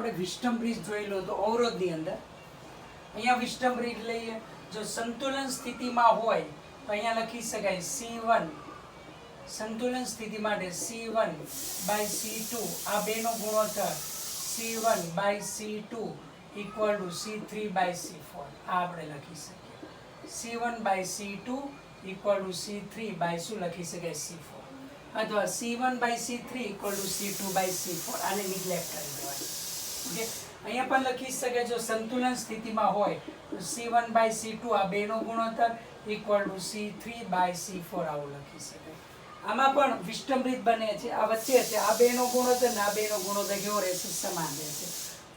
આપણે વિસ્ટમ બ્રિજ જોઈ લો તો અવરોધની અંદર અહીંયા વિસ્ટમ બ્રિજ લઈએ, જો સંતુલન સ્થિતિમાં હોય તો અહીંયા લખી શકાય C1 સંતુલન સ્થિતિ માટે C1/C2 આ બેનો ગુણોત્તર C1/C2 ઇક્વલ ટુ C3/C4 આ આપણે લખી શકીએ. C1/C2 ઇક્વલ ટુ C3 શું લખી શકાય C4 અથવા C1/C3 ઇક્વલ ટુ C2/C4 આને નિગ્લેક્ટ કરી દેવાય. ઓકે, અહીંયા પણ લખી શકાય જો સંતુલન સ્થિતિમાં હોય તો C1/C2 આ બેનો ગુણોત્તર ઇક્વલ ટુ C3/C4 આવું લખી શકાય. આમાં પણ વિસ્ટમ બને છે, આ વચ્ચે છે આ બેનો ગુણોત્તર ને આ બેનો ગુણોત્તર કેવો રહેશે? સમાન રહેશે.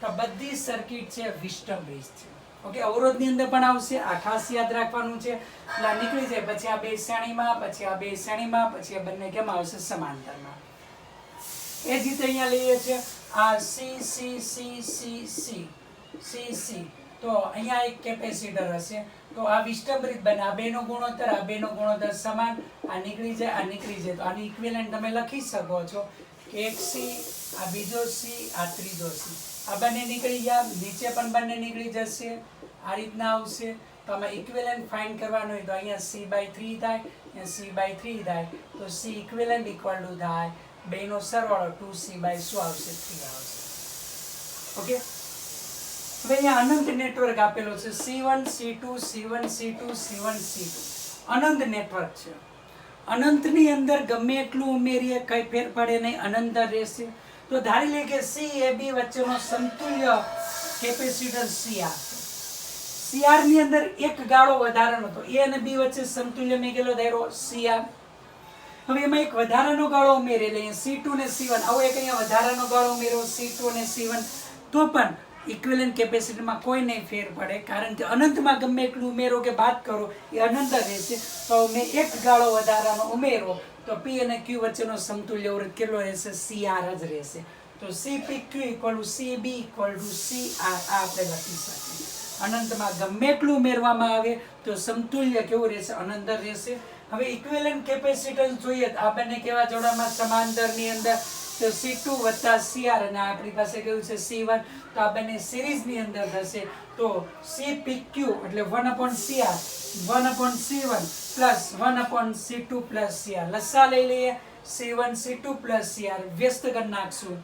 તો બધી સર્કિટ છે વિસ્ટમ છે. ઓકે, અવરોધની અંદર પણ આવશે, આ ખાસ યાદ રાખવાનું છે. એટલે નીકળી જાય પછી આ બે શ્રેણીમાં, પછી આ બે શ્રેણીમાં, પછી આ બંને કેમ આવશે? સમાંતરમાં. એ જ રીતે અહીંયા લઈએ છીએ આ C તો અહીંયા એક કેપેસિટર હશે તો આ વિસ્ટમ બને, આ બેનો ગુણોત્તર સમાન, આ નીકળી જાય આ નીકળી જાય તો આની ઇક્વિવેલન્ટ તમે લખી શકો છો કે એક C આ બીજો C આ ત્રીજો C આ બંને નીકળી ગયા, નીચે પણ બંને નીકળી જશે, આ રીતના આવશે. તો આમાં ઇક્વિવેલન્ટ ફાઇન્ડ કરવાનું હોય તો અહીંયા C/3 થાય, અહીંયા C/3 થાય તો C ઇક્વિવેલન્ટ ઇક્વલ ટુ થાય બેનો સરવાળો 2C/ શું આવશે? 3 આવશે. ઓકે, હવે અહીંયા અનંત નેટવર્ક આપેલો છે C1 C2 C1 C2 C1 C2 અનંત નેટવર્ક છે. અનંતની અંદર ગમે એટલું ઉમેરીએ કઈ ફેર પડે નહીં, અનંત રહેશે. તો ધારી લે કે C એ B વચ્ચેનો સમતુલ્ય કેપેસિટર CR છે. CR ની અંદર એક ગાળો વધારાનો હતો, A અને B વચ્ચે સમતુલ્ય મેં કેટલો ધાર્યો? CR. હવે એમાં એક વધારાનો ગાળો ઉમેરેલો C2 ને C1, આવો એક અહીંયા વધારાનો ગાળો ઉમેર્યો C2 અને C1, તો પણ ઇક્વિવેલન્ટ કેપેસિટરમાં કોઈ નહીં ફેર પડે, કારણ કે અનંતમાં ગમે એટલું ઉમેરો કે બાદ કરો એ અનંત રહેશે. તો મેં એક ગાળો વધારાનો ઉમેરો તો P અને Q વચ્ચેનો સમતુલ્ય અવરોધ કેટલો રહેશે? CR જ રહેશે. તો CPQ equal to CB equal to CR આ આપણે લખી શકીએ. અનંતમાં ગમે એટલું ઉમેરવામાં આવે તો સમતુલ્ય કેવું રહેશે? અનંત રહેશે. હવે ઇક્વિવેલન્ટ કેપેસિટન્સ જોઈએ તો આ બંને કેવા જોડામાં? સમાંતરની અંદર. તો C2 વત્તા CR અને આપણી પાસે કેવું છે? C1. તો આ બંને સિરીઝની અંદર થશે તો CPQ એટલે 1/CR 1/C1 plus 1/C2 plus CR. લસા લઈ લઈએ C1 C2 પ્લસ CR વ્યસ્ત કરી નાખશું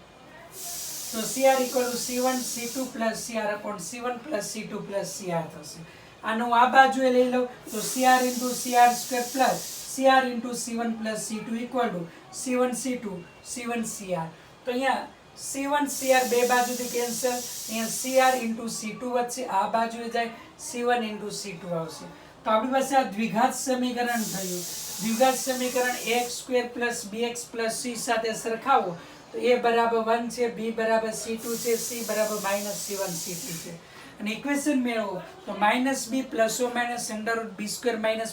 તો CR equal to C1 C2 plus CR upon C1 plus C2 plus CR થશે. આનું આ બાજુએ લઈ લો તો CR into CR square plus CR into C1 plus C2 equal to C1 C2 C1 CR. તો અહીંયા C1 CR બે બાજુથી કેન્સલ, અહીંયા CR ઇન્ટુ C2 વચ્ચે આ બાજુએ જાય C1 ઇન્ટુ C2 આવશે. તો આપણી પાસે આ દ્વિઘાત સમીકરણ થયું. દ્વિઘાત સમીકરણ ax square plus bx plus c સાથે સરખાવો તો a બરાબર 1 છે, b બરાબર c2 છે, c બરાબર -c1 c2 છે. અને ઇક્વેશન મેળવો તો -b plus O minus √b²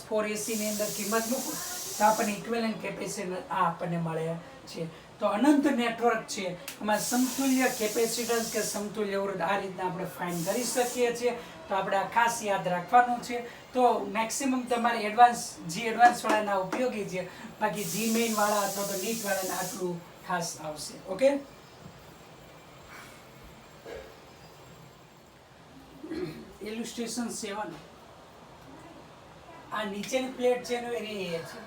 - 4ac ની અંદર કિંમત મૂકો તો આપણને ઇક્વિવેલન્ટ કેપેસિટર આ આપણને મળે છે. તો અનંત નેટવર્ક છે એમાં સમતુલ્ય કેપેસિટન્સ કે સમતુલ્ય અવરોધ આ રીતના આપણે ફાઇન્ડ કરી શકીએ છીએ. તો આપણે આ ખાસ યાદ રાખવાનું છે. તો મેક્સિમમ તમારે એડવાન્સ વાળાના ઉપયોગી છે, બાકી જી મેઇન વાળા અથવા તો નીટ વાળાને આટલું ખાસ આવશે. ઓકે, ઇલ્યુસ્ટ્રેશન 7 આ નીચેની પ્લેટ છે એનું એરિયા છે,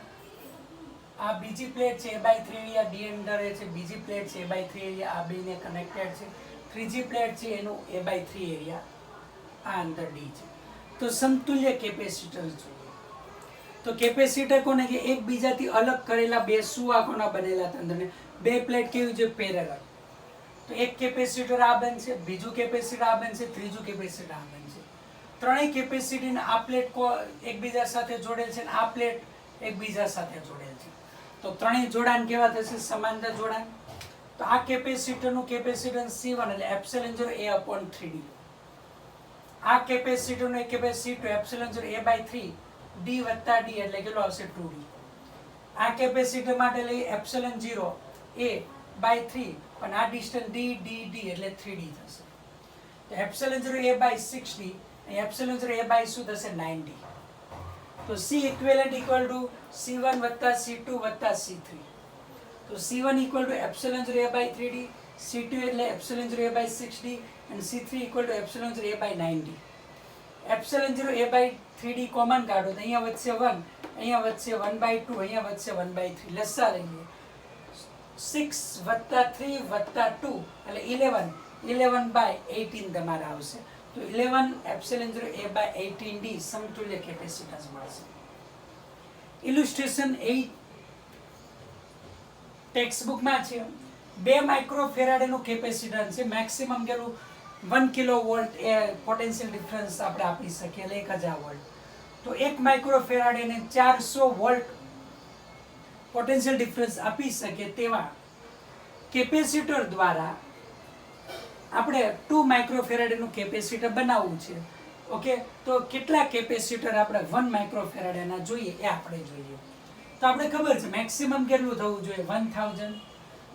આ બીજી પ્લેટ છે A/3 એરિયા D અંદર છે, બીજી પ્લેટ છે A/3 એરિયા આ બેને કનેક્ટેડ છે, ત્રીજી પ્લેટ છે એનું A/3 એરિયા આ અંદર D છે. તો સમતુલ્ય કેપેસિટન્સ જોઈએ તો કેપેસિટર કોને કે એકબીજાથી અલગ કરેલા બે સુવાહકોના બનેલા તંત્રને બે પ્લેટ કેવી છે? પેરેલલ. તો એક કેપેસિટર આ બનશે, બીજું કેપેસિટર આ બનશે, ત્રીજું કેપેસિટર આ બનશે. ત્રણેય કેપેસિટીને આ પ્લેટ એકબીજા સાથે જોડેલ છે અને આ પ્લેટ એકબીજા સાથે જોડેલ છે. તો ત્રણેય જોડાણ કેવા થશે? સમાંતર જોડાણ. તો આ કેપેસિટરનું કેપેસિટન્સ C1 એટલે એપ્સિલોન 0 A/3D. આ કેપેસિટરનું એક કેપેસિટર એપ્સિલોન 0 A/3 D વત્તા D એટલે કેટલો આવશે? 2D. આ કેપેસિટર માટે લઈ એપ્સિલોન 0 A/3 પણ આ ડિસ્ટન્સ D D D એટલે 3D થશે. તો એપ્સિલોન 0 A/6D એપ્સિલોન 0 A/ શું થશે? 9D. તો C equivalent equal to C1 વત્તા C2 વત્તા C3. તો C1 equal to epsilon 0 A/3D, C2 એટલે epsilon 0 a by 6d and C3 equal to epsilon 0 a by 9d. Epsilon 0 a by 3d common કાઢો તો અહીંયા વધશે 1, અહીંયા વધશે 1/2, અહીંયા વધશે 1/3. લસા લઈએ 6 વત્તા 3 વત્તા 2 એટલે 11/18 તમારે આવશે. તો 11 એપ્સિલોન 0 a by 18d સમતુલ્ય કેપેસિટન્સ મળશે. ઇલ્યુસ્ટ્રેશન 8 ટેક્સ્ટ બુકમાં છે. 2 માઇક્રોફેરાડેનું કેપેસિટન્સ છે. મેક્સિમમ કેટલું 1 કિલોવોલ્ટ એ પોટેન્શિયલ ડિફરન્સ આપણે આપી શકીએ એટલે 1000 વોલ્ટ. તો 1 માઇક્રોફેરાડેને 400 વોલ્ટ પોટેન્શિયલ ડિફરન્સ આપી શકીએ તેવા કેપેસિટર દ્વારા આપણે 2 માઇક્રોફેરાડેનું કેપેસિટર બનાવવું છે. ઓકે, તો કેટલા કેપેસિટર આપણે 1 માઇક્રોફેરાડેના જોઈએ એ આપણે જોઈએ. તો આપણે ખબર છે મેક્સિમમ કેટલું થવું જોઈએ 1000.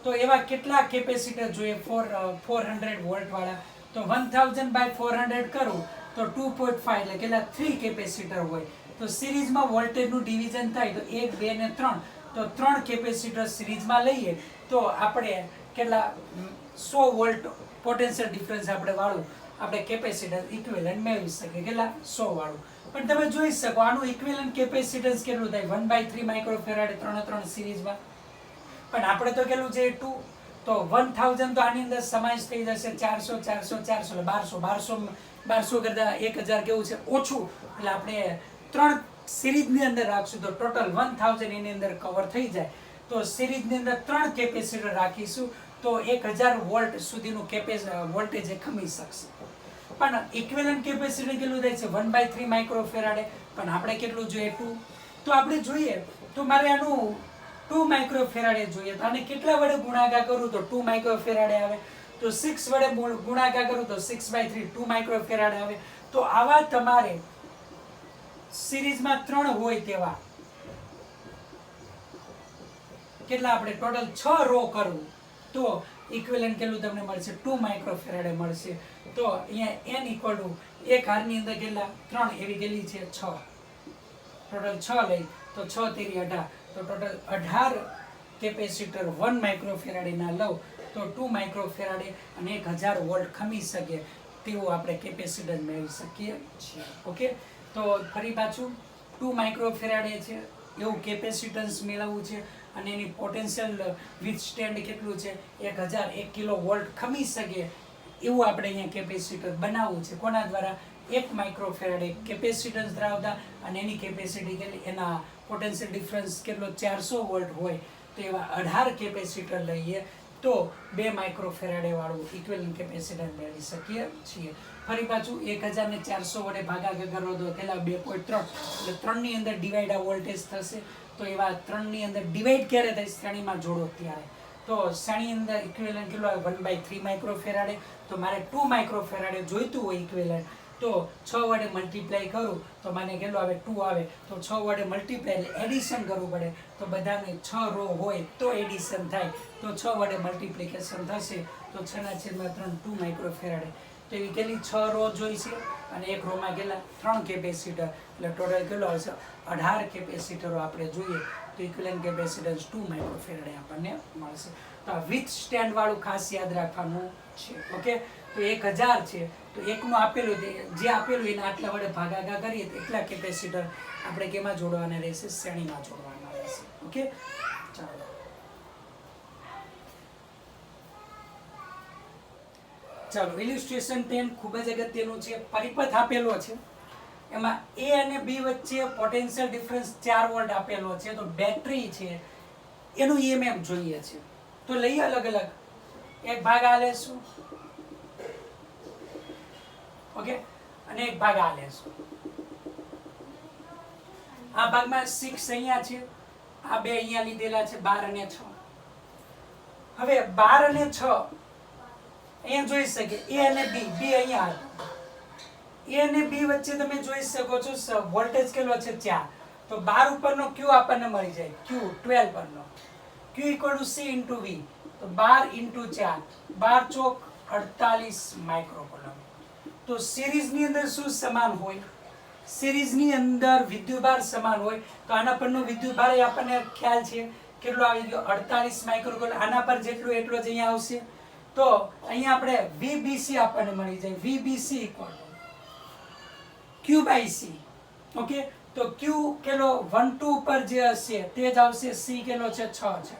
તો એવા કેટલા કેપેસિટર જોઈએ 400 વોલ્ટ વાળા. તો 1000 by 400 કરું તો 2.5 એટલે કેટલા 3 કેપેસિટર હોય. તો સિરીઝમાં વોલ્ટેજનું ડિવિઝન થાય તો 1 2 ને 3, તો 3 કેપેસિટર સિરીઝમાં લઈએ તો આપણે કેટલા 100 વોલ્ટ પોટેન્શિયલ ડિફરન્સ આપણે કેપેસિટર ઇક્વિવેલન્ટ મેળવી શકીએ. કેટલા 100 વાળું. પણ તમે જોઈ શકો આનું ઇક્વિવેલન્ટ કેપેસિટન્સ કેટલું થાય 1/3 માઇક્રોફેરાડે 3 સિરીઝમાં. પણ આપણે તો કેટલું છે 2, તો 1000 તો આની અંદર સમાવેશ થઈ જશે. 400 એટલે 1200 કરતા 1000 કેવું છે ઓછું. એટલે આપણે 3 સિરીઝની અંદર રાખશું તો ટોટલ 1000 એની અંદર કવર થઈ જાય. તો સિરીઝની અંદર 3 કેપેસિટર રાખીશું તો 1000 વોલ્ટ સુધીનું વોલ્ટેજ એ ખમી શકશે. પણ ઇક્વિવેલન્ટ કેપેસિટર કેટલું થાય છે 1/3 માઇક્રોફેરાડે. પણ આપણે કેટલું જોઈએ 2. તો આપણે જોઈએ તો મારે આનું 2 માઇક્રોફેરાડે જોઈએ. તો આને કેટલા વડે ગુણાકાર કરું તો 2 માઇક્રોફેરાડે આવે. તો 6 વડે ગુણાકાર કરું તો 6/3 2 માઇક્રોફેરાડે આવે. તો આવા તમારે સિરીઝમાં 3 હોય તેવા કેટલા આપણે ટોટલ 6 રો કરવું તો ઇક્વિવેલન્ટ કેટલું તમને મળશે 2 માઇક્રોફેરાડે મળશે. તો અહીંયા n ઇક્વલ ટુ એક હારની અંદર કેટલા 3 એવી કેટલી છે 6. ટોટલ 6 લઈ તો 6 તેરી 18. તો ટોટલ 18 કેપેસિટર 1 માઇક્રોફેરાડેના લઉં તો 2 માઇક્રોફેરાડે અને 1000 વોલ્ટ ખમી શકે તેવું આપણે કેપેસિટર મેળવી શકીએ છીએ. ઓકે, તો ફરી પાછું 2 માઇક્રોફેરાડે છે એવું કેપેસિટન્સ મેળવવું છે અને એની પોટેન્શિયલ વિથસ્ટેન્ડ કેટલું છે 1000 1 કિલો વોલ્ટ ખમી શકે એવું આપણે અહીંયા કેપેસિટર બનાવવું છે. કોના દ્વારા 1 માઇક્રોફેરાડે કેપેસિટન્સ ધરાવતા અને એની કેપેસિટી કેટલી એના પોટેન્શિયલ ડિફરન્સ કેટલો 400 વોલ્ટ હોય તો એવા 18 કેપેસિટર લઈએ તો 2 માઇક્રોફેરાડે વાળું ઇક્વિવેલન્ટ કેપેસિટર મેળવી શકીએ છીએ. ફરી પાછું 1000 ને 400 વડે ભાગાકાર કરો તો કેટલા 2.3 એટલે 3 ની અંદર ડિવાઈડ આ વોલ્ટેજ થશે. તો એવા 3 ની અંદર ડિવાઈડ ક્યારે થાય શ્રેણીમાં જોડો ત્યારે. તો શ્રેણી અંદર ઇક્વિવેલન્ટ કેટલું આવે 1/3 માઇક્રોફેરાડે. તો મારે 2 માઇક્રોફેરાડે જોઈતું હોય ઇક્વિવેલન્ટ તો 6 વડે મલ્ટીપ્લાય કરું તો મને કેટલું આવે 2 આવે. તો 6 વડે મલ્ટીપ્લાય એટલે એડિશન કરવું પડે. તો બધાને 6 રો હોય તો એડિશન થાય. તો 6 વડે મલ્ટીપ્લિકેશન થશે તો 6/3 2 માઇક્રોફેરાડે. તો એવી કેટલી 6 રો જોઈશે અને એક રોમાં કેટલા 3 કેપેસિટર એટલે ટોટલ કેટલો આવશે 18 કેપેસિટરો આપણે જોઈએ તો ઇક્વિવેલન્ટ કેપેસિટન્સ 2 માઇક્રોફેરાડે આપણને મળશે. તો આ વિથ સ્ટેન્ડ વાળું ખાસ યાદ રાખવાનું છે. ઓકે, તો 1000 છે તો એકનું આપેલું જે આપેલું એને આટલા વડે ભાગાકાર કરીએ તો એટલા કેપેસિટર આપણે કેમાં જોડવાના રહેશે શ્રેણીમાં જોડવાના રહેશે. ઓકે, ચાલો ચાલો ઇલ્યુસ્ટ્રેશન 10 ખૂબ જ અગત્યનું છે. પરિપથ આપેલો છે એમાં A અને B વચ્ચે પોટેન્શિયલ ડિફરન્સ 4 વોલ્ટ આપેલો છે. તો બેટરી છે એનું EMF જોઈએ છે તો લઈએ અલગ અલગ એક ભાગ આ લેશું. ઓકે, અને એક ભાગ આ લેશું. આ ભાગમાં 6 અહીંયા છે, આ બે અહીંયા લીધેલા છે 12 અને 6. હવે 12 અને 6 અહીંયા જોઈ શકીએ A અને B અહીંયા A અને B વચ્ચે તમે જોઈ શકો છો વોલ્ટેજ કેટલો છે 4. તો 12 ઉપરનો Q આપણને મળી જાય Q 12 પરનો Q = C × V. તો 12 × 4 12 ચોક 48 માઇક્રોકુલમ. તો સિરીઝની અંદર શું સમાન હોય સિરીઝની અંદર વિદ્યુતભાર સમાન હોય તો આના પરનો વિદ્યુતભાર આપણને ખ્યાલ છે કેટલો આવી ગયો 48 માઇક્રોકુલમ. આના પર જેટલું એટલો જ અહીંયા આવશે તો અહીંયા આપણે VBC આપણને મળી જાય. VBC equal Q by C. Okay, તો Q કેટલો 1 2 પર જે હશે તે જ આવશે. C કેટલો છે 6 છે,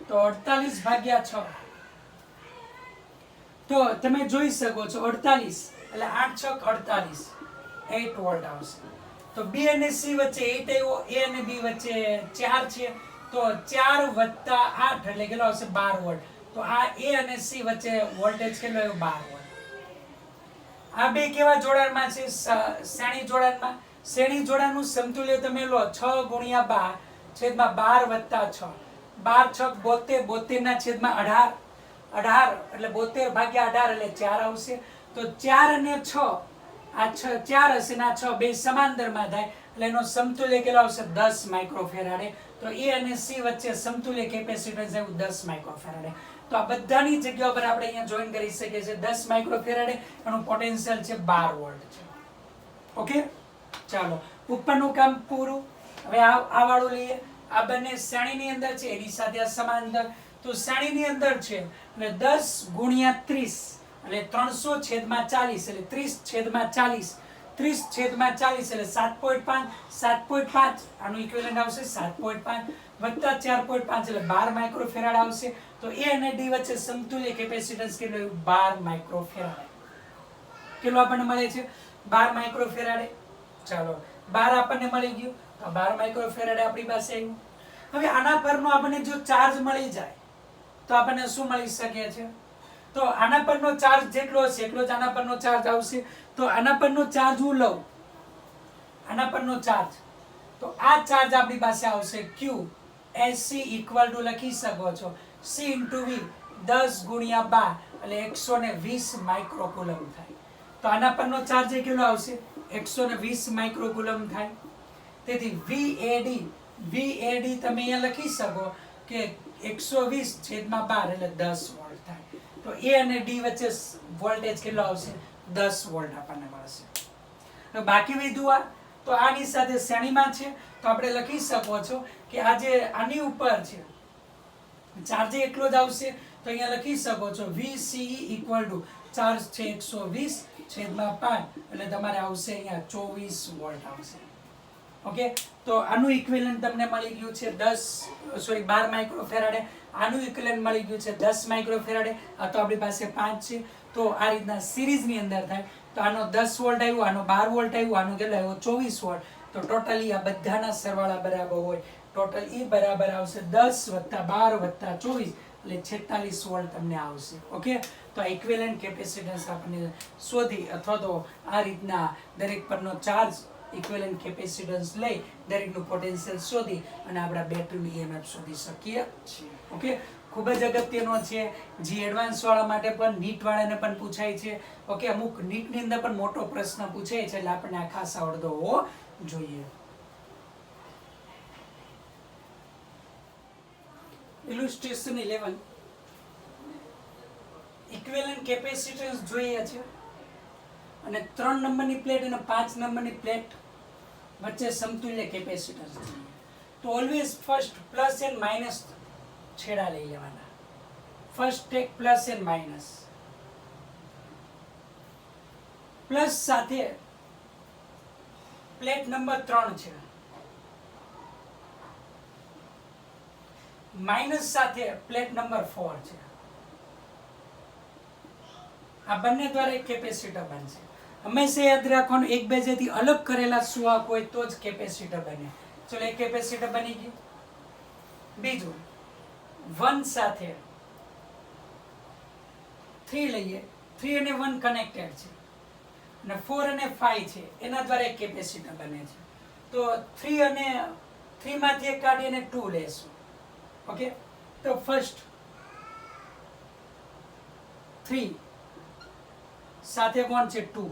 તો 48 ભાગ્યા 6. તો તમે જોઈ શકો છો 48 એટલે 8 6 48, 8 વોલ્ટ આવશે. તો B અને C વચ્ચે 8 આવ્યો, A અને B વચ્ચે 4 છે, તો 4 વત્તા 8 એટલે કેટલો આવશે 12 વોલ્ટ. તો આ A અને C વચ્ચે વોલ્ટેજ કેટલો આવ્યો 12 વોલ્ટ. આ બે કેવા જોડાણમાં છે? શ્રેણી જોડાણમાં. શ્રેણી જોડાણનું સમતુલ્ય તમે લો 6 ગુણ્યા 12 છેદમાં 12 વત્તા 6, 12 6 72, 72 ના છેદમાં 18, 18 એટલે 72 ભાગ્યા 18 એટલે 4 આવશે. તો 4 અને 6 આ 4 હશે ને આ 6 બે સમાંતરમાં થાય એટલે એનો સમતુલ્ય કેટલો આવશે 10 માઇક્રોફેરાડે. તો A અને C વચ્ચે સમતુલ્ય કેપેસિટન્સ એવું 10 માઇક્રોફેરાડે. તો આ બધાની જગ્યા પર આપણે અહીંયા જોઈન કરી શકીએ છીએ 10 માઇક્રોફેરાડે. એનું પોટેન્શિયલ છે 12 વોલ્ટ છે. ઓકે, ચાલો ઉપરનું કામ પૂરું. હવે આ વાળું લઈએ. આ બંને શ્રેણીની અંદર છે, એની સાથે આ સમાંતર. તો શ્રેણીની અંદર છે એટલે 10 ગુણ્યા 30 એટલે 300 છેદમાં 40 એટલે 30 છેદમાં 40, 30 છેદમાં 40 એટલે 7.5, 7.5 આનું ઇક્વિવેલન્ટ આવશે 7.5 વત્તા 4.5 એટલે 12 માઇક્રોફેરાડ આવશે. તો A અને D વચ્ચે સમતુલ્ય કેપેસિટન્સ કેટલું 12 માઇક્રોફેરાડ. કેટલું આપણને મળે છે 12 માઇક્રોફેરાડ. ચાલો 12 આપણને મળી ગયું. તો 12 માઇક્રોફેરાડ આપણી પાસે આવ્યું. હવે આના પરનો આપણને જો ચાર્જ મળી જાય તો આપણને શું મળી શકે છે? તો આના પરનો ચાર્જ જેટલો હશે એટલો જ આના પરનો ચાર્જ આવશે. તો આના પરનો ચાર્જ હું લઉં, આના પરનો ચાર્જ, તો આ ચાર્જ આપણી પાસે આવશે Q SC ઇક્વલ ટુ લખી શકો છો C × V 10 ગુણ્યા 12 એટલે 120 માઇક્રોકુલમ થાય. તો આના પરનો ચાર્જ કેટલો આવશે 120 માઇક્રોકુલમ થાય. તેથી VAD તમે અહીંયા લખી શકો કે 120 છેદમાં 12 એટલે 10 વોલ્ટ થાય. તો A અને D વચ્ચે વોલ્ટેજ કેટલો આવશે 10 વોલ્ટ આપણને મળશે. તો બાકી વિધુઆ તો આની સાથે શ્રેણીમાં છે તો આપણે લખી શકો છો કે આ જે આની ઉપર છે ચાર્જ એટલો જ આવશે. તો અહીંયા લખી શકો છો VCE ઇક્વલ ટુ ચાર્જ છે 120 છેદમાં 5 એટલે તમારે આવશે અહીંયા 24 વોલ્ટ આવશે. ઓકે, તો આનું ઇક્વિવેલન્ટ તમને મળી ગયું છે 12 માઇક્રોફેરાડે. આનું ઇક્વિવેલન્ટ મળી ગયું છે 10 માઇક્રોફેરાડે. આ તો આપણી પાસે 5 છે. તો આ રીતના સિરીઝની અંદર થાય. તો આનો 10 વોલ્ટ આવ્યો, આનો 12 વોલ્ટ આવ્યો, આનો કેટલો આવ્યો 24 વોલ્ટ. તો ટોટલી આ બધાના સરવાળા બરાબર હોય. ટોટલ E બરાબર આવશે 10 વત્તા 12 વત્તા 24 એટલે 46 વોલ્ટ તમને આવશે. ઓકે, તો આ ઇક્વિવેલન્ટ કેપેસિટન્સ આપણને શોધી અથવા તો આ રીતના દરેક પરનો ચાર્જ ઇક્વિવેલન્ટ કેપેસિટન્સ લઈ દરેકનું પોટેન્શિયલ શોધી અને આપણા બેટરીનું EMF શોધી શકીએ છીએ. ઓકે, ખૂબ જ અગત્યનો છે. જે એડવાન્સ વાળા માટે પણ નીટ વાળાને પણ પૂછાય છે. ઓકે, અમુક નીટની અંદર પણ મોટો પ્રશ્ન પૂછાય છે એટલે આપણને આ ખાસ આવડતો હોવો જોઈએ. ઇલુસ્ટ્રેશન 11 ઇક્વિવેલન્ટ કેપેસિટન્સ જોઈએ છે અને 3 નંબરની પ્લેટ અને 5 નંબરની પ્લેટ વચ્ચે સમતુલ્ય કેપેસિટન્સ જોઈએ. તો always first plus and minus છેડા લઈ લેવાના. First take plus and minus. Plus સાથે પ્લેટ નંબર 3 છે, માઇનસ સાથે પ્લેટ નંબર 4 છે. આ બંને દ્વારા એક કેપેસિટર બનશે. હંમેશા યાદ રાખવાનું એકબીજાથી અલગ કરેલા સુવાક હોય તો જ કેપેસિટર બને. ચલો એક કેપેસિટર બની ગયું. બીજું 1 સાથે 3 લઈએ, 3 અને 1 કનેક્ટેડ છે અને 4 અને 5 છે એના દ્વારા એક કેપેસિટર બને છે. તો 3 અને 3 માંથી એક કાઢી અને 2 લેશું. ઓકે, તો ફર્સ્ટ 3 સાથે કોણ છે 2,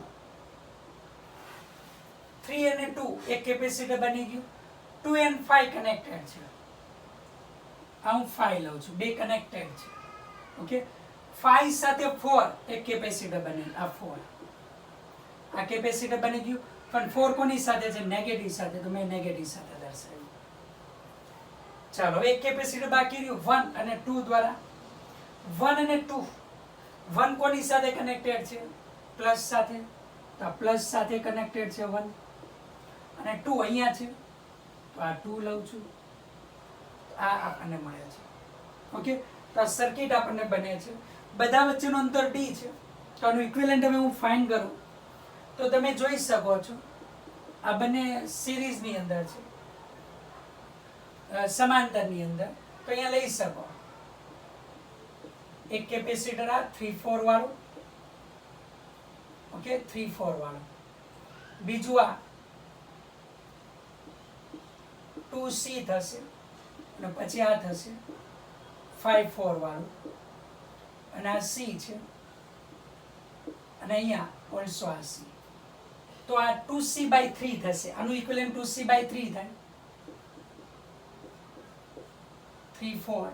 3 અને 2 એક કેપેસિટર બની ગયું. 2 and 5 કનેક્ટેડ છે. આ હું 5 લઉં છું, બે કનેક્ટેડ છે. ઓકે, 5 સાથે 4 એક કેપેસિટર બને. આ 4 આ કેપેસિટર બની ગયું. પણ 4 કોની સાથે છે? નેગેટિવ સાથે. તો મેં નેગેટિવ સાથે દર્શાવ્યું. ચાલો એક કેપેસિટર બાકી રહ્યું 1 અને 2 દ્વારા. 1 અને 2 1 કોની સાથે કનેક્ટેડ છે? પ્લસ સાથે. તો આ પ્લસ સાથે કનેક્ટેડ છે 1, અને 2 અહીંયા છે તો આ 2 લઉં છું. આ આપણને મળે છે. ઓકે, તો આ સર્કિટ આપણને બને છે. બધા વચ્ચેનું અંતર d છે. તો આનું ઇક્વિવેલન્ટ હવે હું ફાઇન્ડ કરું તો તમે જોઈ શકો છો આ બંને સિરીઝની અંદર છે, સમાંતરની અંદર. તો અહીંયા લઈ શકો એક કેપેસિટર આ 3-4 વાળું. ઓકે, 3-4 વાળું. બીજું આ 2C થશે, અને પછી આ થશે 5-4 વાળું, અને આ C છે, અને અહીંયા ઓલસો આ C. તો આ 2C/3 થશે. આનું ઇક્વિવેલન્ટ 2C/3 થાય. 3-4.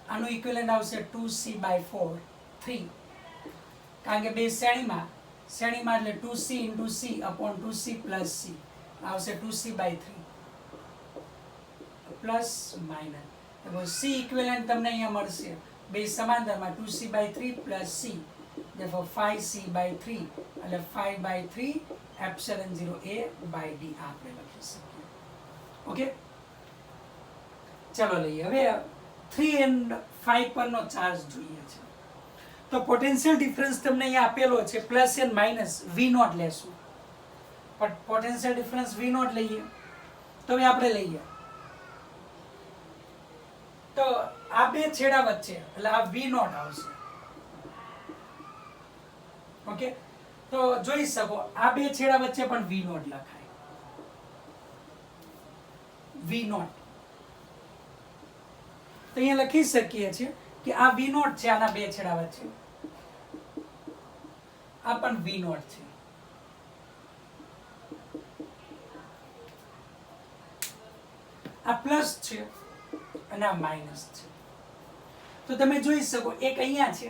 આનું ઇક્વિવેલન્ટ આવશે 2C/4 3, કારણ કે બે શ્રેણીમાં એટલે 2C × C upon 2C + C આવશે 2C/3 plus minus. C equivalent તમને અહીંયા મળશે બે સમાંતરમાં 2C/3 + C, therefore 5C/3 એટલે 5/3 ε0A/d આપણે લખી શકીએ. ઓકે, ચલો લઈએ હવે 3 and 5 પરનો ચાર્જ જોઈએ છે. તો પોટેન્શિયલ ડિફરન્સ તમને અહીંયા આપેલો છે, પ્લસ એન્ડ માઇનસ V0 લેશું. પણ પોટેન્શિયલ ડિફરન્સ V0 લઈએ તો હવે આપણે લઈએ તો આ બે છેડા વચ્ચે એટલે આ V0 આવશે. ઓકે, તો જોઈ શકો આ બે છેડા વચ્ચે પણ V0 લખાય. V0 તો અહીંયા લખી શકીએ છીએ કે આ V0 છે આના બે છેડા વચ્ચે, આ પણ V0 છે. આ પ્લસ છે અને આ માઇનસ છે. તો તમે જોઈ શકો એક અહીંયા છે,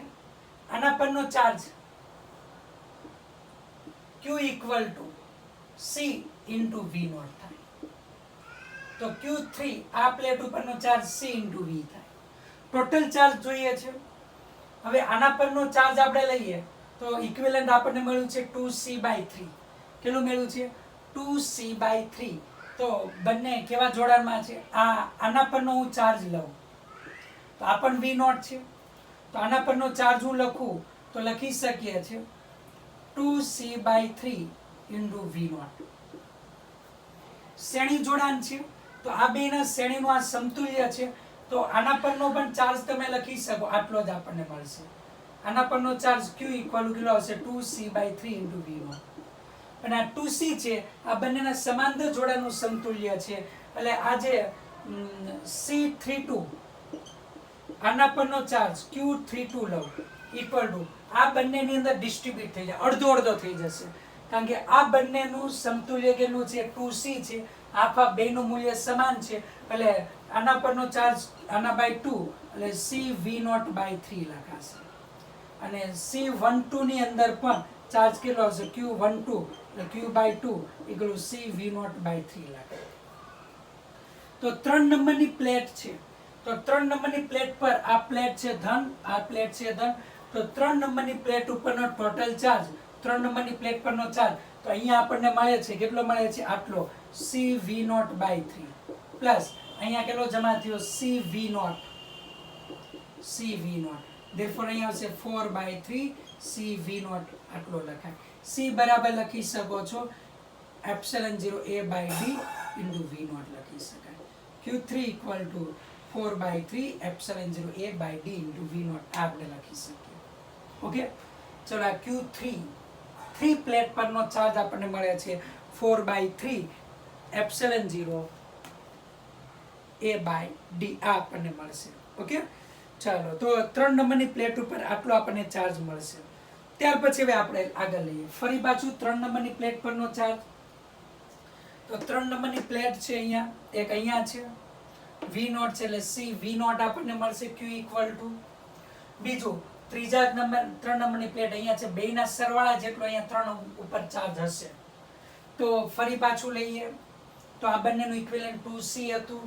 આના પરનો ચાર્જ Q = C × V0 થાય. તો Q3 આ પ્લેટ ઉપરનો ચાર્જ C × V થાય. ટોટલ ચાર્જ જોઈએ છે. હવે આના પરનો ચાર્જ આપણે લઈએ તો ઇક્વિવેલન્ટ આપણને મળ્યું છે 2C/3. કેટલું મળ્યું છે? 2C/3. તો બંને કેવા જોડાણમાં છે? આના પરનો હું ચાર્જ લઉં તો આ પણ V0 છે. તો આના પરનો ચાર્જ હું લખું તો લખી શકીએ છીએ 2C/3 × V0. શ્રેણી જોડાણ છે તો આ બેના શ્રેણીનું આ સમતુલ્ય છે. તો આના પરનો પણ ચાર્જ તમે લખી શકો, આટલો જ આપણને મળશે. આના પરનો ચાર્જ Q = કેટલો આવશે? 2C/3 × V0. અને આ 2C છે આ બંનેના સમાંતર જોડાણનું સમતુલ્ય છે. એટલે આ જે C32 આના પરનો ચાર્જ Q32 લઉં = આ બંનેની અંદર ડિસ્ટ્રીબ્યુટ થઈ જાય, અડધો અડધો થઈ જશે. કારણ કે આ બંનેનું સમતુલ્ય કેટલું છે? 2C છે. આખા બેનું મૂલ્ય સમાન છે એટલે આના પરનો ચાર્જ આના / 2 એટલે CV0/3 લખાશે. અને C12 ની અંદર પણ ચાર્જ કેટલો આવશે? Q12 એટલે Q/2 = CV0/3 લખાય. તો 3 નંબરની પ્લેટ છે. તો 3 નંબરની પ્લેટ પર આ પ્લેટ છે ધન, આ પ્લેટ છે ધન. તો 3 નંબરની પ્લેટ ઉપરનો ટોટલ ચાર્જ, 3 નંબરની પ્લેટ પરનો ચાર્જ તો અહીંયા આપણને મળે છે કેટલો મળે છે? આટલો CV0/3 પ્લસ અહીંયા કેટલો જમા થયો? CV0. therefore અહીંયા આવશે 4/3 CV0 આટલો લખાય. C બરાબર લખી શકો છો ε0A/d × V0 લખી શકાય. Q3 = 4/3 ε0A/d × V0 આપણે લખી શકીએ. ઓકે, ચલો આ Q3 3 પ્લેટ પરનો ચાર્જ આપણને મળે છે 4/3 ε0A/d આપણને મળશે. ઓકે, ચાલો તો 3 નંબરની પ્લેટ ઉપર આટલો આપણને ચાર્જ મળશે. ત્યાર પછી હવે આપણે આગળ લઈએ ફરી પાછું 3 નંબરની પ્લેટ પરનો ચાર્જ. તો 3 નંબરની પ્લેટ છે અહીંયા, એક અહીંયા છે V0 છે એટલે CV0 આપણને મળશે Q = બીજું ત્રીજા નંબર 3 નંબરની પ્લેટ અહીંયા છે, બેયના સરવાળા જેટલો અહીંયા 3 ઉપર ચાર્જ હશે. તો ફરી પાછું લઈએ તો આ બંનેનું ઇક્વિવેલન્ટ 2C હતું.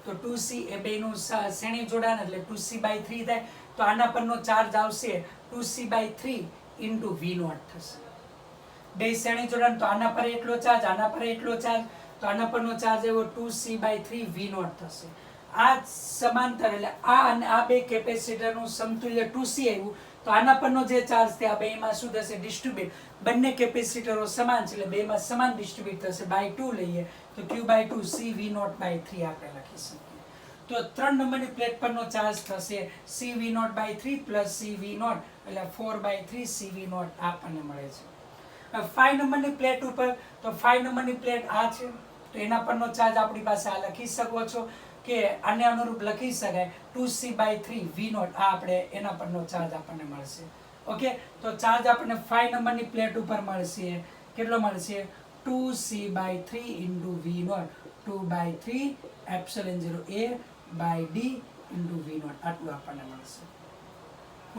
તો 2c એ બેનું શ્રેણી જોડાણ એટલે 2c/3 થાય. તો આના પરનો ચાર્જ આવશે 2c/3 ઇન્ટુ v0 થશે. બે શ્રેણી જોડાણ તો આના પર એટલો ચાર્જ, આના પર એટલો ચાર્જ, તો આના પરનો ચાર્જ એવો 2c/3 v0 થશે. આ સમાંતર એટલે આ અને આ બે કેપેસિટરનું સમતુલ્ય 2c આવ્યું. તો આના પરનો જે ચાર્જ છે આ બેમાં શું થશે? ડિસ્ટ્રીબ્યુટ. બંને કેપેસિટરો સમાન છે એટલે બેમાં સમાન ડિસ્ટ્રીબ્યુટ થશે. બાય 2 લઈએ તો q/2 cv0/3 આપણે લખી શકીએ. તો 3 નંબરની પ્લેટ પરનો ચાર્જ થશે cv0/3 પ્લસ cv0 એટલે 4/3 cv0 આપણને મળે છે. 5 નંબરની પ્લેટ ઉપર તો 5 નંબરની પ્લેટ આ છે તો એના પરનો ચાર્જ આપણી પાસે આ લખી શકો છો કે આને અનુરૂપ લખી શકાય 2c/3 v0 આ આપણે એના પરનો ચાર્જ આપણને મળશે. ઓકે, તો ચાર્જ આપણને 5 નંબરની પ્લેટ ઉપર મળશે. કેટલો મળશે? 2c/3 into v0 2/3 epsilon 0 a/d into v0 આટલું આપણને મળશે.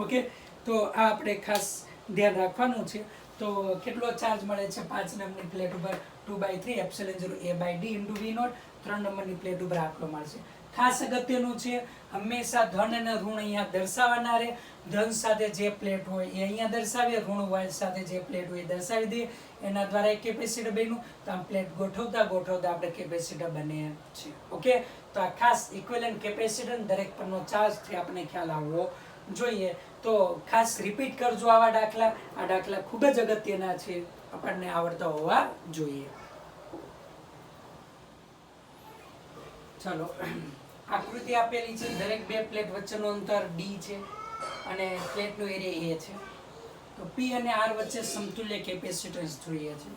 ઓકે, તો આ આપણે ખાસ ધ્યાન રાખવાનું છે. તો કેટલો ચાર્જ મળે છે 5 નંબરની પ્લેટ ઉપર? 2/3 એપ્સિલોન 0 a/d ઇન્ટુ v0. 3 નંબરની પ્લેટ ઉપર આટલો મળશે. ખાસ અગત્યનું છે, હંમેશા ધન અને ઋણ અહીંયા દર્શાવવાના રહે. ધન સાથે જે પ્લેટ હોય એ અહીંયા દર્શાવીએ, ઋણ સાથે જે પ્લેટ હોય એ દર્શાવી દઈએ. એના દ્વારા એક કેપેસિટર બન્યું. તો આમ પ્લેટ ગોઠવતા ગોઠવતા આપણે કેપેસિટર બને છે. ઓકે, તો આ ખાસ ઇક્વિવેલન્ટ કેપેસિટર દરેક પરનો ચાર્જથી આપણે ખ્યાલ આવવો જોઈએ. તો ખાસ રિપીટ કરજો આવા દાખલા. આ દાખલા ખૂબ જ અગત્યના છે, આપણને આવડતા હોવા જોઈએ. ચલો, આકૃતિ આપેલી છે. દરેક બે પ્લેટ વચ્ચેનું અંતર d છે અને પ્લેટનો એરિયા a છે. તો p અને r વચ્ચે સમતુલ્ય કેપેસિટન્સ જોઈએ છે.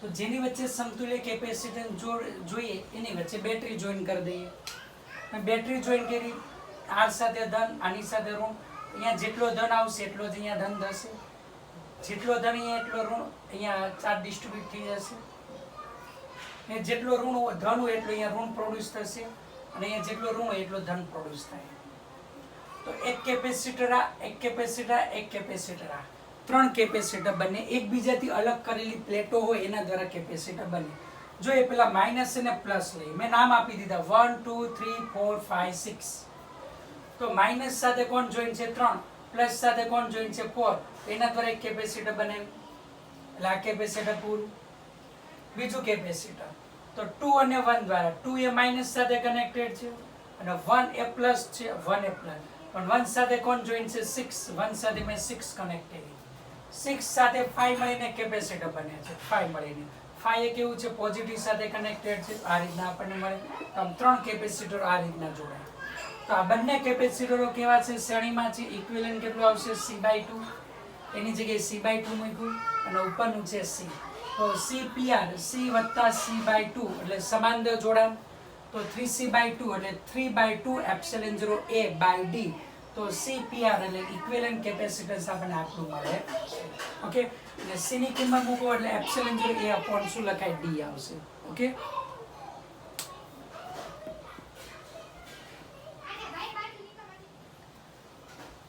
તો જેની વચ્ચે સમતુલ્ય કેપેસિટન્સ જોઈએ એની વચ્ચે બેટરી જોઈન કરી દઈએ. બેટરી જોઈન કરી, r સાથે ધન, આની સાથે ઋણ. અહીંયા જેટલો ધન આવશે એટલો જ અહીંયા ધન થશે, જેટલો ધન અહીંયા એટલો ઋણ. અહીંયા ચાર્જ ડિસ્ટ્રીબ્યુટ થઈ જશે. જેટલો ધન હોય એટલો અહીંયા ઋણ પ્રોડ્યુસ થશે અને અહીંયા જેટલો ઋણ હોય એટલો ધન પ્રોડ્યુસ થાય. તો એક કેપેસિટર આ, એક કેપેસિટર આ, એક કેપેસિટર આ, 3 કેપેસિટર બને. એકબીજાથી અલગ કરેલી પ્લેટો હોય એના દ્વારા કેપેસિટર બને. જો એ પેલા માઇનસ અને પ્લસ લઈ, મેં નામ આપી દીધા 1 2 3 4 5 6. તો માઇનસ સાથે કોણ જોઈન છે? 3. પ્લસ સાથે કોણ જોઈન છે? 4. એના દ્વારા એક કેપેસિટર બને એટલે આ કેપેસિટર પૂરું. બીજું કેપેસિટર તો 2 અને 1 દ્વારા, 2 એ માઇનસ સાથે કનેક્ટેડ છે અને 1 એ પ્લસ છે, 1 એ પ્લસ. પણ 1 સાથે કોણ જોઈન છે? 6. 1 સાથે મેં 6 કનેક્ટ કરી. 6 સાથે 5 મળીને કેપેસિટર બને છે. 5 મળીને 5 એ કેવું છે? પોઝિટિવ સાથે કનેક્ટેડ છે. આ રીતના આપણને મળે. આમ 3 કેપેસિટર આ રીતના જોડાય. તો આ બંને કેપેસિટરો કેવા છે? શ્રેણીમાં છે. ઇક્વિવેલન્ટ કેટલું આવશે? c/2. એની જગ્યાએ c/2 મૂક્યું અને ઉપરનું છે c. તો CPR c વત્તા c/2 એટલે સમાંતર જોડાણ. તો 3c/2 એટલે 3/2 એપ્સિલોન 0 a/d. તો CPR એટલે ઇક્વિવેલન્ટ કેપેસિટન્સ આપણને આટલું મળે. ઓકે, એટલે c ની કિંમત મૂકો એટલે એપ્સિલોન 0 a અપોન શું લખાય? d આવશે. ઓકે,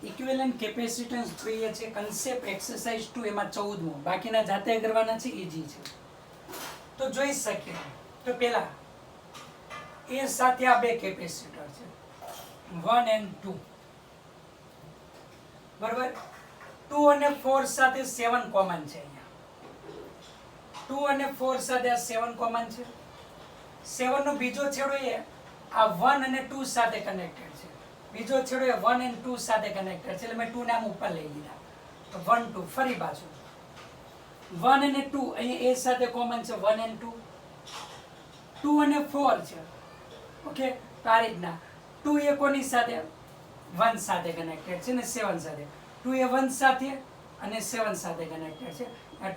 ઇક્વિવેલન્ટ કેપેસિટન્સ જોઈએ છે. કન્સેપ્ટ એક્સરસાઇઝ 2 એમાં 14મો. બાકીના જાતે કરવાના છે, ઈઝી છે. તો જોઈ શકીએ. તો પેલા એ સાથે આ બે કેપેસિટર છે 1 and 2. બરાબર. 2 અને 4 સાથે 7 કોમન છે. અહીંયા 2 અને 4 સાથે આ 7 કોમન છે. 7 નો બીજો છેડો એ આ 1 અને 2 સાથે કનેક્ટેડ છે. બીજો છેડો એ 1 and 2 સાથે કનેક્ટેડ છે એટલે મેં 2 નામ ઉપર લઈ લીધા. તો 1 2 ફરી પાછું 1 અને 2 અહીંયા a સાથે કોમન છે 1 and 2. 2 અને 4 છે. ઓકે, તો આ રીતના 2 એ કોની સાથે? 1 સાથે કનેક્ટેડ છે ને 7 સાથે. 2 એ 1 સાથે અને 7 સાથે કનેક્ટેડ છે.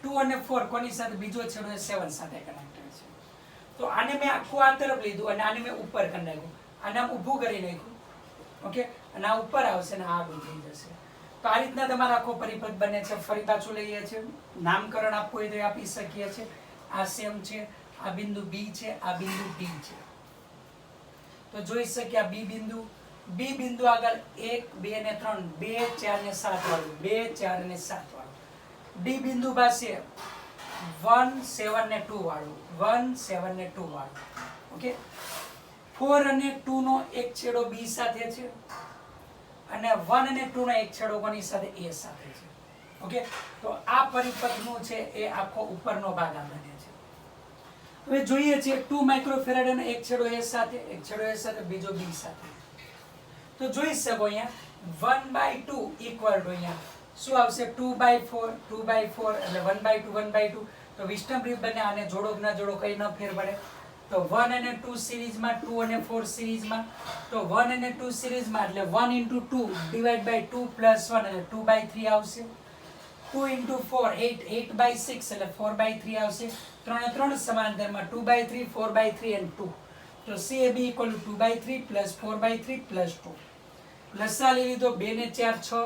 2 અને 4 કોની સાથે? બીજો છેડો એ 7 સાથે કનેક્ટેડ છે. તો આને મેં આખું આ તરફ લીધું અને આને મેં ઉપર કરી નાખ્યું. આને આમ ઊભું કરી નાખ્યું. ઓકે, અને આ ઉપર આવશે ને આ આગળ થઈ જશે. તો આ રીતના તમારો આખો પરિપથ બને છે. ફરી પાછું લઈએ છીએ. નામકરણ આપવું હોય તો આપી શકીએ છીએ. આ સેમ છે, આ બિંદુ B છે, આ બિંદુ D છે. તો જોઈ શકીએ આ B બિંદુ આગળ 1 2 અને 3 2 4 અને 7 વાળું 2 4 અને 7 વાળું. D બિંદુ પાસે 1 7 ને 2 વાળું 1 7 ને 2 વાળું. ઓકે, 4 અને 2 નો એક છેડો b સાથે છે અને 1 અને 2 નો એક છેડો કોની સાથે a સાથે છે. ઓકે, તો આ પરિપથનું છે એ આખો ઉપરનો ભાગ આ બને છે. હવે જોઈએ છે 2 માઇક્રોફેરાડ અને એક છેડો a સાથે, એક છેડો a સાથે, બીજો b સાથે. તો જોઈ શકો અહીંયા 1/2 ઇક્વલ ટુ અહીંયા શું આવશે 2/4, 2/4 એટલે 1/2, 1/2. તો વિષમ રીત બને, આને જોડો કે ના જોડો કઈ ન ફેર પડે. તો 1 અને 2 સિરીઝમાં, 2 અને 4 સિરીઝમાં, તો 1 અને 2 સિરીઝમાં એટલે 1 into 2 divide by 2 plus 1 એટલે 2/3 આવશે. 2 into 4 8, 8/6 એટલે 4/3 આવશે. 3 અને 3 સમાંતરમાં 2/3, 4/3 and 2. તો CAB equal to 2/3 plus 4/3 plus 2. લસા લઈ લીધો 2 ને 4 6,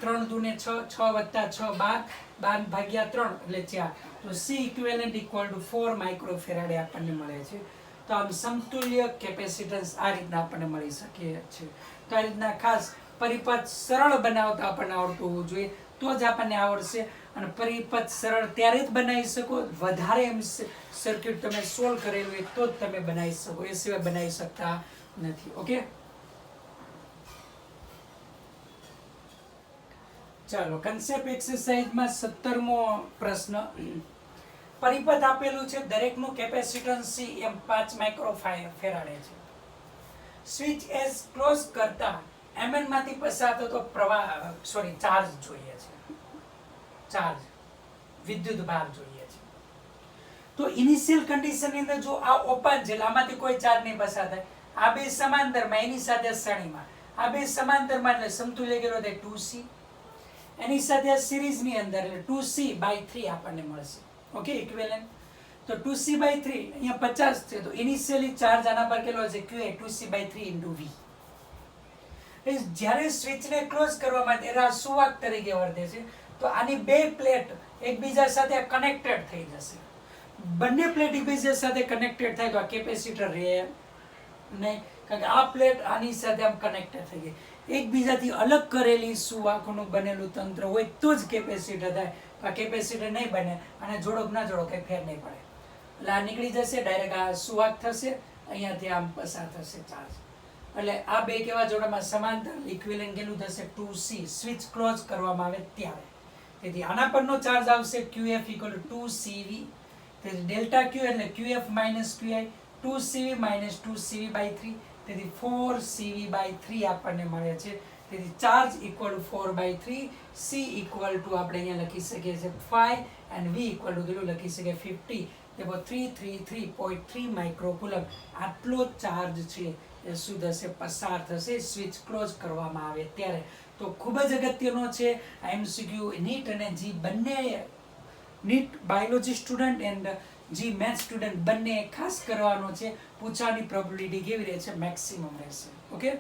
3 દુ ને 6, 6 વત્તા 6 12, 12 ભાગ્યા 3 એટલે 4. તો C equivalent equal to 4 microfarad આપણને મળે છે. તો આમ સમતુલ્ય કેપેસિટન્સ આ રીતના આપણને મળી શકે છે. તો આ રીતના ખાસ પરિપથ સરળ બનાવતા આપણને આવડતું હોવું જોઈએ, તો જ આપણને આવડશે. અને પરિપથ સરળ ત્યારે જ બનાવી શકો, વધારે એમ સર્કિટ તમે સોલ્વ કરેલું હોય તો જ તમે બનાવી શકો, એ સિવાય બનાવી શકતા નથી. ઓકે, ચાલો કન્સેપ્ટ એક્સરસાઇઝમાં 17મો પ્રશ્ન. પરિપથ આપેલું છે, દરેકનું કેપેસિટન્સ C એમ 5 માઇક્રોફેરાડે છે. સ્વિચ એસ ક્લોઝ કરતા Mn માંથી પસાર થતો પ્રવાહ ચાર્જ જોઈએ છે. ચાર્જ વિદ્યુત ભાર જોઈએ છે. તો ઇનિશિયલ કન્ડિશન ની અંદર જો આ ઓપન છે, આમાંથી કોઈ ચાર્જ નહીં પસાર થાય, આ બે સમાંતરમાં એની સાથે શ્રેણીમાં, આ બે સમાંતરમાં એટલે સમતુલ્ય કેટલો થાય 2C, એની સાથે આ સિરીઝ ની અંદર એટલે 2C/3 આપણને મળશે. Okay, equivalent. તો 2C/3 અહીંયા 50 છે, તો ઇનિશિયલી ચાર્જ આના પર કેટલો છે Qa 2C/3 * V. જ્યારે સ્વિચને ક્લોઝ કરવા માટે એરા સુવાહક તરીકે વર્તે છે. તો આની બે પ્લેટ એકબીજા સાથે કનેક્ટેડ થઈ જશે. બંને પ્લેટ એકબીજા સાથે કનેક્ટેડ થાય તો આ કેપેસિટર રહે નહીં, કારણ કે આ પ્લેટ આની સાથે આમ કનેક્ટેડ થઈ ગઈ. એકબીજાથી અલગ કરેલી સુવાહકનું બનેલું તંત્ર હોય તો જ કેપેસિટર થાય. આ કેપેસિટર નહીં બને અને જોડો ના જોડો કંઈ ફેર નહીં પડે, એટલે આ નીકળી જશે, ડાયરેક્ટ આ સુવાહક થશે, અહીંયાથી આમ પસાર થશે ચાર્જ. એટલે આ બે કેવા જોડામાં સમાંતર ઇક્વિવેલન્ટ કેટલું થશે 2C, સ્વિચ ક્લોઝ કરવામાં આવે ત્યારે. તેથી આના પરનો ચાર્જ આવશે QF = 2CV. તેથી ડેલ્ટા Q એટલે QF - QI, 2CV - 2CV/3. તેથી 4CV/3 આપણને મળે છે. તેથી ચાર્જ = 4/3, C = આપણે અહીંયા લખી શકીએ છીએ 5 and V = કેટલું લખી શકીએ 50. એટલે 333.3 માઇક્રોકુલમ આટલો ચાર્જ છે એ શું થશે પસાર થશે સ્વિચ ક્લોઝ કરવામાં આવે ત્યારે. તો ખૂબ જ અગત્યનો છે MCQ. નીટ અને જી બંને, NEET biology student and JEE maths student બંને ખાસ કરવાનો છે. પૂછવાની પ્રોબેબિલિટી કેવી રહે છે મેક્સિમમ રહેશે. ઓકે,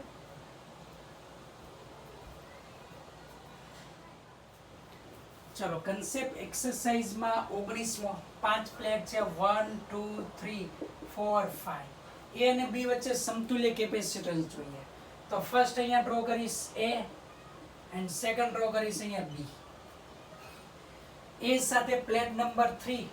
ચલો કન્સેપ્ટ એક્સરસાઇઝમાં 19મો 5 પ્લેટ છે 1 2 3 4 5. A અને B વચ્ચે સમતુલ્ય કેપેસિટન્સ જોઈએ. તો ફર્સ્ટ અહીંયા ડ્રો કરીશ A and second ડ્રો કરીશ અહીંયા B. A સાથે પ્લેટ નંબર 3.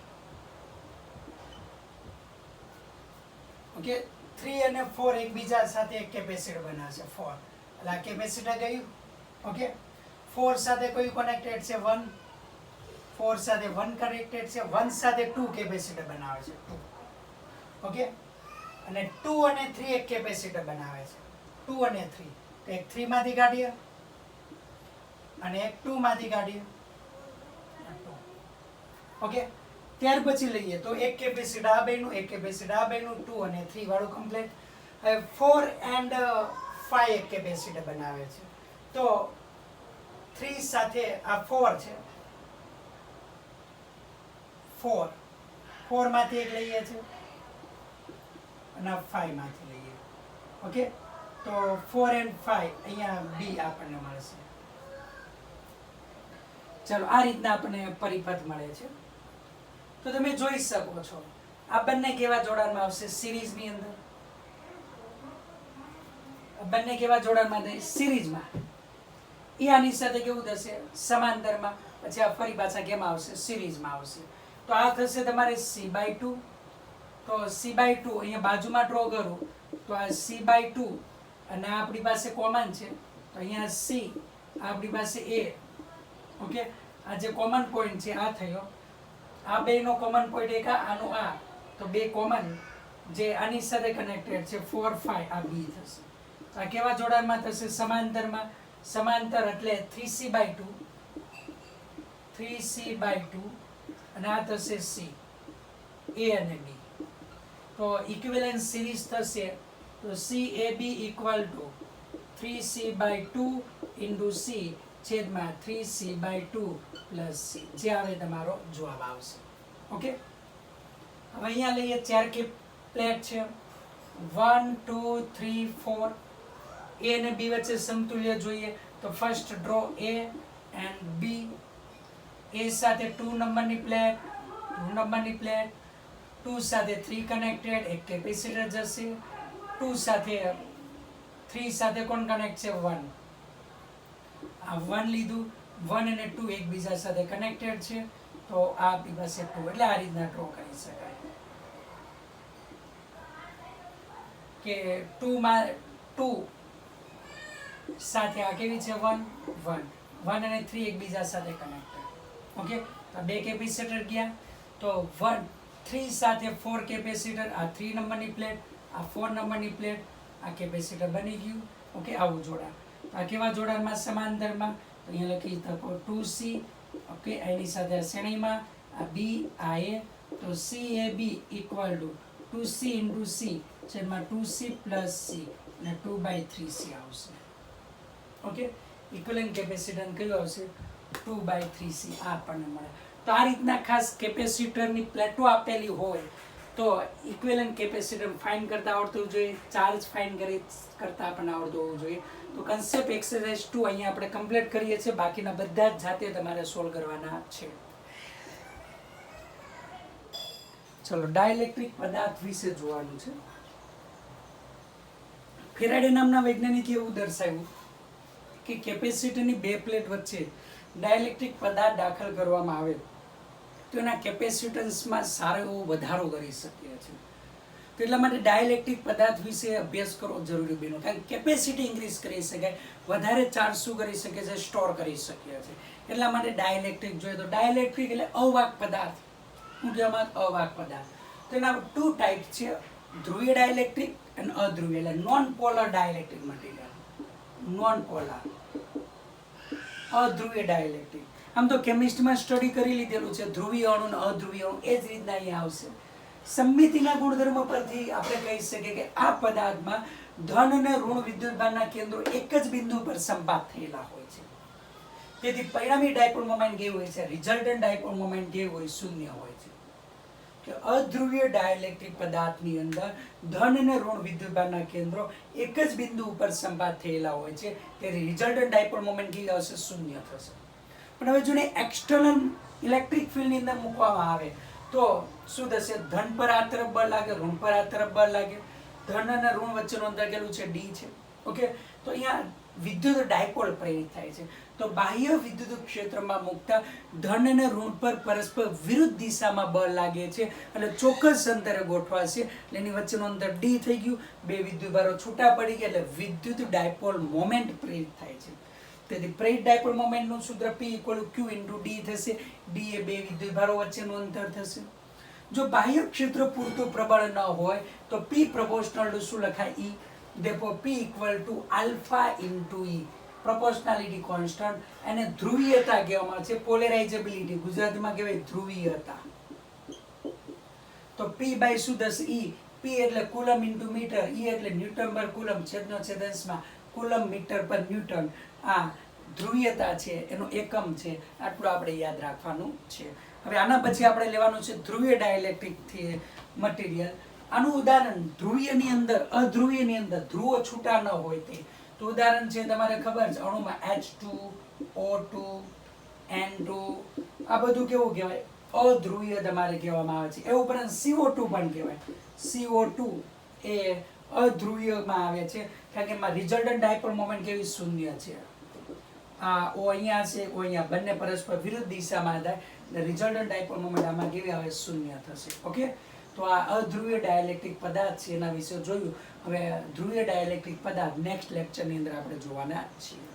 ઓકે, 3 અને 4 એકબીજા સાથે એક કેપેસિટર બનાવશે 4. એટલે આ કેપેસિટર ગયું. ઓકે, 4 સાથે કયું કનેક્ટેડ છે 1, 4 સાથે 1 કનેક્ટેડ છે, 1 સાથે 2 કેપેસિટર બનાવે છે 2. ઓકે, અને 2 અને 3 એક કેપેસિટર બનાવે છે 2 અને 3. તો એક 3 માંથી કાઢીએ અને એક 2 માંથી કાઢીએ. ઓકે, ત્યાર પછી લઈએ તો એક કેપેસિટર આ બેનું, એક કેપેસિટર આ બેનું, 2 અને 3 વાળું કમ્પ્લીટ. હવે 4 and 5 એક કેપેસિટર બનાવે છે. તો 3 સાથે આ 4 છે, 4 માંથી એક લઈએ છે અને 5 માંથી લઈએ. ઓકે, તો 4 and 5 અહીંયા B આપણને મળશે. ચલો આ રીતના આપણને પરિપથ મળે છે. તો તમે જોઈ શકો છો આ બંને કેવા જોડાણમાં આવશે સિરીઝની અંદર. બંને કેવા જોડાણમાં થાય સિરીઝમાં. એ આની સાથે કેવું થશે સમાંતરમાં, પછી આ ફરી પાછા કેમાં આવશે સિરીઝમાં આવશે. તો આ થશે તમારે C/2. તો C/2 અહીંયા બાજુમાં ડ્રો કરું તો આ C/2 અને આ આપણી પાસે કોમન છે તો અહીંયા C આપણી પાસે A. ઓકે, આ જે કોમન પોઈન્ટ છે આ થયો, આ બેનો કોમન પોઈન્ટ એક આનો આ, તો બે કોમન જે આની સાથે કનેક્ટેડ છે 4 5 આ B થશે. આ કેવા જોડાણમાં થશે? સમાંતરમાં. સમાંતર એટલે 3C/2 અને આ થશે C, A અને B. તો ઇક્વિવેલન્ટ સિરીઝ થશે તો CAB equal to 3C/2 into C છેદમાં 3C/2 પ્લસ C, જે આવે તમારો જવાબ આવશે. ઓકે, હવે અહીંયા લઈએ 4 કે પ્લેટ છે 1 2 3 4. A અને B વચ્ચે સમતુલ્ય જોઈએ તો first draw A and B. A સાથે 2 નંબરની પ્લેટ, 2 નંબરની પ્લેટ, 2 સાથે 3 કનેક્ટેડ, એક કેપેસિટર જશે. 2 સાથે 3 સાથે કોણ કનેક્ટ છે? 1. આ 1 લીધું, 1 અને 2 એકબીજા સાથે કનેક્ટેડ છે તો આ આપણી પાસે 2, એટલે આ રીતના ડ્રો કરી શકાય કે 2 માં 2 સાથે આ કેવી છે? 1 1 અને 3 એકબીજા સાથે કનેક્ટેડ. ઓકે, તો બે કેપેસિટર ગયા તો 3 સાથે 4 કેપેસિટર, આ 3 નંબરની પ્લેટ, આ 4 નંબરની પ્લેટ, આ કેપેસિટર બની ગયું. ઓકે, આવું જોડાણ. આ કેવા જોડાણમાં? સમાંતરમાં. તો અહીંયા લખી શકો 2C. ઓકે, એની સાથે શ્રેણીમાં આ B આ A, તો CAB equal to 2C into C જેમાં 2C પ્લસ C અને 2/3C આવશે. ઓકે, ઇક્વિવેલન્ટ કેપેસિટન્સ કયું આવશે? 2/3C આ આપણને મળે. તો આ રીતના ખાસ કેપેસિટરની પ્લેટો આપેલી હોય તો ઇક્વિવેલન્ટ કેપેસિટન્સ ફાઇન્ડ કરતા આવડતું જોઈએ, ચાર્જ ફાઇન્ડ કરતા આપણને આવડતું હોવું જોઈએ. તો કન્સેપ્ટ એક્સરસાઇઝ 2 અહીંયા આપણે કમ્પ્લીટ કરીએ છીએ, બાકીના બધા જ જાતે તમારે સોલ્વ કરવાના છે. ચલો, ડાઇલેક્ટ્રિક પદાર્થ વિશે જોવાનું છે. ફેરાડે નામના વૈજ્ઞાનિકે એવું દર્શાવ્યું કે કેપેસિટરની બે પ્લેટ વચ્ચે ડાઇલેક્ટ્રિક પદાર્થ દાખલ કરવામાં આવે તો એના કેપેસિટન્સમાં સારો એવો વધારો કરી શકીએ છીએ. તો એટલા માટે ડાઇલેક્ટ્રિક પદાર્થ વિશે અભ્યાસ કરવો જરૂરી બન્યો, કારણ કે કેપેસિટી ઇન્ક્રીઝ કરી શકાય, વધારે ચાર્જ શું કરી શકે છે? સ્ટોર કરી શકીએ છીએ. એટલા માટે ડાઇલેક્ટ્રિક જોઈએ. તો ડાઇલેક્ટ્રિક એટલે અવાહક પદાર્થ. શું કહેવામાં? અવાહક પદાર્થ. તો એના 2 ટાઈપ છે, ધ્રુવીય ડાઇલેક્ટ્રિક અને અધ્રુવીય, એટલે non polar dielectric material. Non polar, અધ્રુવીય ડાઇલેક્ટ્રિક. આમ તો કેમિસ્ટ્રીમાં સ્ટડી કરી લીધેલું છે, ધ્રુવીય અણુ અને અધ્રુવીય અણુ એ જ રીતના અહીંયા આવશે. સમમિતિના ગુણધર્મ પરથી આપણે કહી શકીએ કે આ પદાર્થમાં ધન અને ઋણ વિદ્યુતભારના કેન્દ્રો એક જ બિંદુ પર સંપાત થયેલા હોય છે. તેથી પરિણામી ડાયપોલ મોમેન્ટ કેવું હોય છે? રિઝલ્ટન્ટ ડાયપોલ મોમેન્ટ કેવું હોય? શૂન્ય હોય છે. કે અધ્રુવીય ડાઇલેક્ટ્રિક પદાર્થની અંદર ધન અને ઋણ વિદ્યુતભારના કેન્દ્રો એક જ બિંદુ ઉપર સંપાત થયેલા હોય છે, તેથી રિઝલ્ટન્ટ ડાયપોલ મોમેન્ટ કેવી આવશે? શૂન્ય થશે. પણ હવે જો એક્સટર્નલ ઇલેક્ટ્રિક ફિલ્ડની અંદર મૂકવામાં આવે તો શું થશે? ધન પર આ તરફ બળ લાગે, ઋણ પર આ તરફ બળ લાગે. ધન અને ઋણ વચ્ચેનું અંતર કેટલું છે? D છે. ઓકે, તો અહીંયા વિદ્યુત ડાયપોલ પ્રેરિત થાય છે. તો બાહ્ય વિદ્યુત ક્ષેત્રમાં મુકતા ધન અને ઋણ પર પરસ્પર વિરુદ્ધ દિશામાં બળ લાગે છે અને ચોક્કસ અંતરે ગોઠવાશે, એટલે એની વચ્ચેનું અંતર D થઈ ગયું. બે વિદ્યુતભારો છૂટા પડી ગયા એટલે વિદ્યુત ડાયપોલ મોમેન્ટ પ્રેરિત થાય છે. તેથી પ્રેરિત ડાયપોલ મોમેન્ટનું સૂત્ર P = Q × D થશે. D એ બે વિદ્યુતભારો વચ્ચેનું અંતર થશે. જો બાહ્ય ક્ષેત્ર પૂરતું પ્રબળ ન હોય તો P proportional to શું લખાય? E. therefore P = alpha × E. પ્રોપોર્શનાલિટી constant. અને ધ્રુવીયતા કહેવામાં આવે છે, પોલેરાઇઝેબિલિટી ગુજરાતીમાં કહેવાય ધ્રુવીયતા. તો P બાય શું થશે? E. P એટલે કુલમ × મીટર, E એટલે ન્યૂટન પર કુલમ, છેદનો છેદંશમાં કુલમ મીટર પર ન્યૂટન. આ ધ્રુવીયતા છે, એનો એકમ છે. આટલું આપણે યાદ રાખવાનું છે. હવે આના પછી આપણે લેવાનું છે ધ્રુવીય ડાઇલેક્ટ્રિક મટીરિયલ. આનું ઉદાહરણ ધ્રુવીયની અંદર, અધ્રુવીયની અંદર ધ્રુવો છૂટા ન હોય તે. તો ઉદાહરણ છે તમારે ખબર છે અણુમાં H2, O2, N2, આ બધું કેવું કહેવાય? અધ્રુવીય તમારે કહેવામાં આવે છે. એ ઉપરાંત CO2 પણ કહેવાય. CO2 એ અધ્રુવીયમાં આવે છે કારણ કે એમાં રિઝલ્ટન્ટ ડાયપોલ મોમેન્ટ કેવી? શૂન્ય છે. આ O અહીંયા છે, O અહીંયા, બંને પરસ્પર વિરુદ્ધ દિશામાં થાય એટલે રિઝલ્ટન્ટ ડાયપોલ મોમેન્ટ આમાં કેવી આવે? શૂન્ય થશે. ઓકે, તો આ અધ્રુવીય ડાયલેક્ટ્રિક પદાર્થ છે એના વિશે જોયું. હવે ધ્રુવીય ડાયલેક્ટ્રિક પદાર્થ નેક્સ્ટ લેક્ચરની અંદર આપણે જોવાના છીએ.